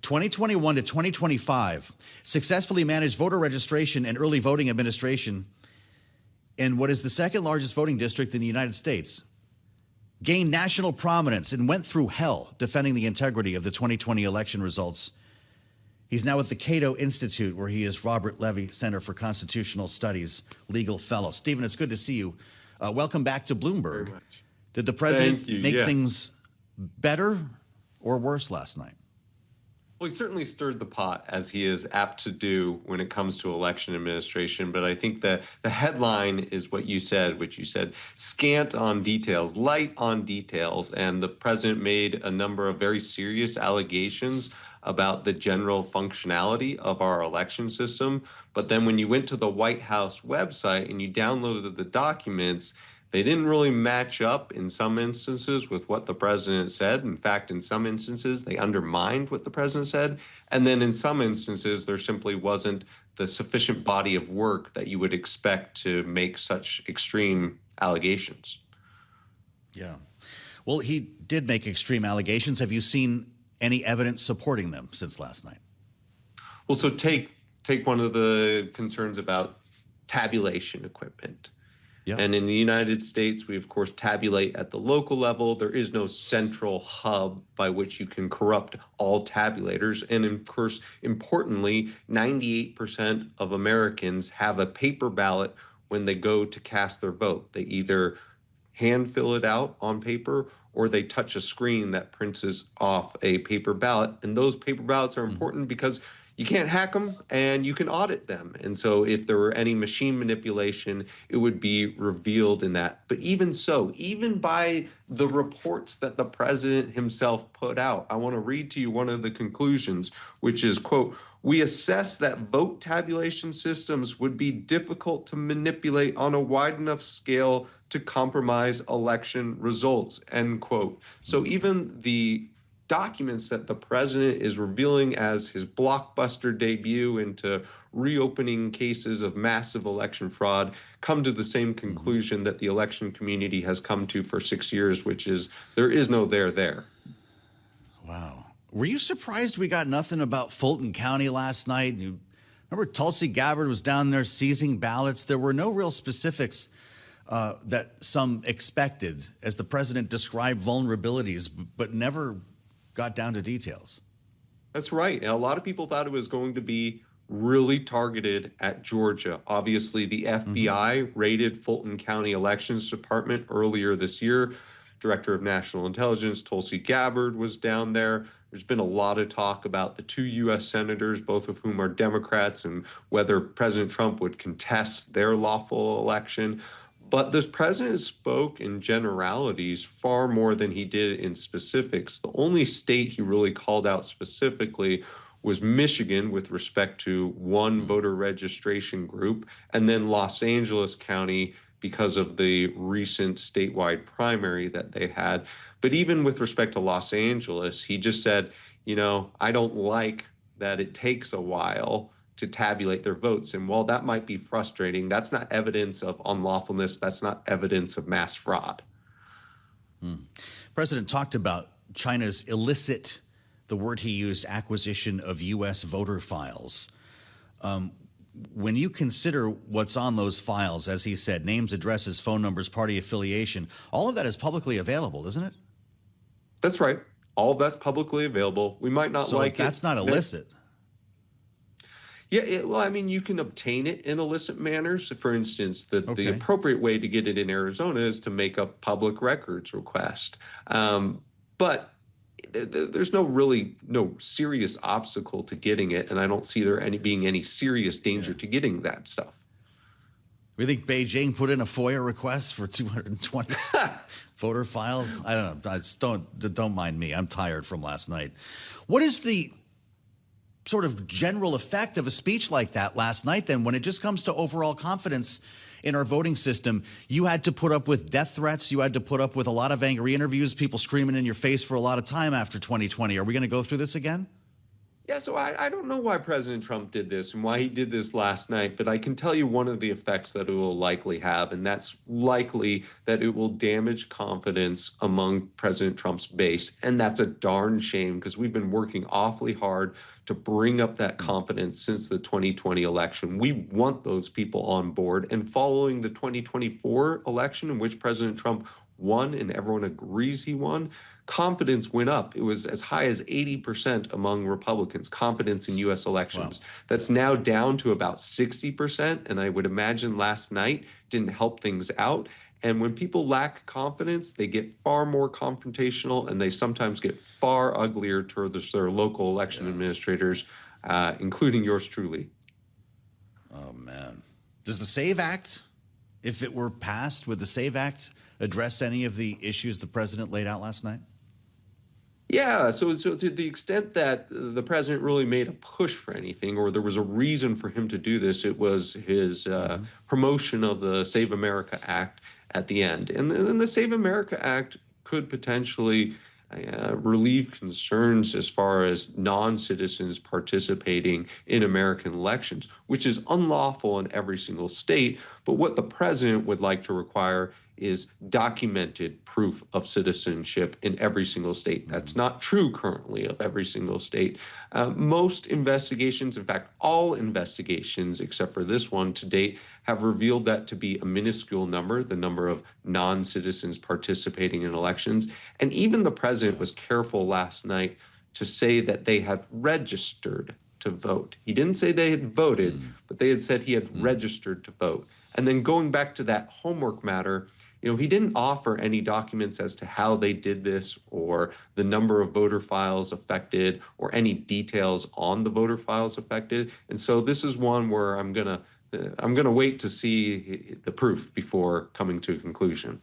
2021 to 2025, successfully managed voter registration and early voting administration in what is the second largest voting district in the United States, gained national prominence and went through hell defending the integrity of the 2020 election results. He's now at the Cato Institute, where he is Robert Levy Center for Constitutional Studies legal fellow. Stephen, it's good to see you. Welcome back to Bloomberg. Very much. Did the president make things better or worse last night? Well, he certainly stirred the pot, as he is apt to do when it comes to election administration. But I think that the headline is what you said, which you said, scant on details, light on details. And the president made a number of very serious allegations about the general functionality of our election system. But then when you went to the White House website and you downloaded the documents, they didn't really match up in some instances with what the president said. In fact, in some instances, they undermined what the president said. And then in some instances, there simply wasn't the sufficient body of work that you would expect to make such extreme allegations. Yeah. Well, he did make extreme allegations. Have you seen any evidence supporting them since last night? Well, so take one of the concerns about tabulation equipment. Yeah. And in the United States, we, of course, tabulate at the local level. There is no central hub by which you can corrupt all tabulators. And, of course, importantly, 98% of Americans have a paper ballot when they go to cast their vote. They either hand fill it out on paper or they touch a screen that prints off a paper ballot. And those paper ballots are important because you can't hack them and you can audit them. And so if there were any machine manipulation, it would be revealed in that. But even so, even by the reports that the president himself put out, I want to read to you one of the conclusions, which is, quote, "We assess that vote tabulation systems would be difficult to manipulate on a wide enough scale to compromise election results," end quote. So even the documents that the president is revealing as his blockbuster debut into reopening cases of massive election fraud come to the same conclusion that the election community has come to for 6 years, which is there is no there. Wow. Were you surprised we got nothing about Fulton County last night? You remember Tulsi Gabbard was down there seizing ballots. There were no real specifics that some expected as the president described vulnerabilities, but never got down to details. That's right. And a lot of people thought it was going to be really targeted at Georgia. Obviously, the FBI raided Fulton County Elections Department earlier this year. Director of National Intelligence, Tulsi Gabbard, was down there. There's been a lot of talk about the 2 U.S. senators, both of whom are Democrats, and whether President Trump would contest their lawful election. But this president spoke in generalities far more than he did in specifics. The only state he really called out specifically was Michigan with respect to one voter registration group, and then Los Angeles County because of the recent statewide primary that they had. But even with respect to Los Angeles, he just said, I don't like that it takes a while to tabulate their votes. And while that might be frustrating, that's not evidence of unlawfulness. That's not evidence of mass fraud. President talked about China's illicit, the word he used, acquisition of U.S. voter files. When you consider what's on those files, as he said, names, addresses, phone numbers, party affiliation, all of that is publicly available, isn't it? That's right. All of that's publicly available. We might not like it. So that's not illicit. Yeah, you can obtain it in illicit manners. For instance, the appropriate way to get it in Arizona is to make a public records request. But there's no serious obstacle to getting it, and I don't see there being any serious danger to getting that stuff. We think Beijing put in a FOIA request for 220 voter files? I don't know. Don't mind me. I'm tired from last night. What is the sort of general effect of a speech like that last night then, when it just comes to overall confidence in our voting system? You had to put up with death threats. You had to put up with a lot of angry interviews, people screaming in your face for a lot of time after 2020. Are we going to go through this again? Yeah, so I don't know why President Trump did this and why he did this last night, but I can tell you one of the effects that it will likely have, and that's likely that it will damage confidence among President Trump's base. And that's a darn shame because we've been working awfully hard to bring up that confidence since the 2020 election. We want those people on board. And following the 2024 election, in which President Trump won and everyone agrees he won, confidence went up. It was as high as 80% among Republicans, confidence in U.S. elections. Wow. That's now down to about 60%. And I would imagine last night didn't help things out. And when people lack confidence, they get far more confrontational and they sometimes get far uglier towards their local election administrators, including yours truly. Oh, man. Does the SAVE Act, if it were passed, would the SAVE Act address any of the issues the president laid out last night? Yeah, so to the extent that the president really made a push for anything, or there was a reason for him to do this, it was his promotion of the Save America Act at the end. And then the Save America Act could potentially relieve concerns as far as non-citizens participating in American elections, which is unlawful in every single state. But what the president would like to require is documented proof of citizenship in every single state. That's not true currently of every single state. Most investigations, in fact, all investigations except for this one to date, have revealed that to be a minuscule number, the number of non-citizens participating in elections. And even the president was careful last night to say that they had registered to vote. He didn't say they had voted, but they had said he had registered to vote. And then going back to that homework matter, he didn't offer any documents as to how they did this or the number of voter files affected or any details on the voter files affected. And so this is one where I'm gonna wait to see the proof before coming to a conclusion.